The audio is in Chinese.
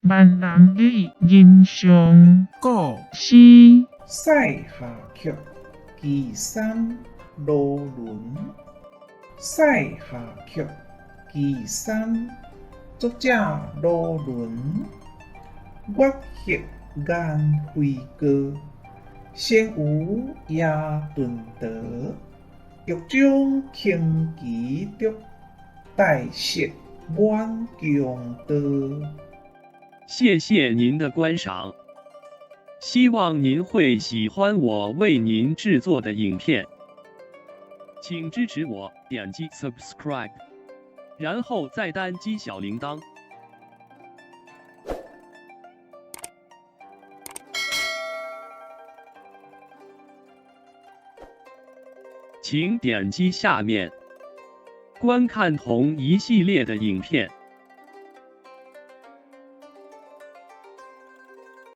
万人的吟诵古诗。塞下曲岐山罗轮，塞下曲岐山，作者罗轮。月黑雁飞过，仙游夜遁逃。玉中轻骑竹，带色满江道。谢谢您的观赏，希望您会喜欢我为您制作的影片，请支持我，点击 subscribe， 然后再单击小铃铛。请点击下面观看同一系列的影片。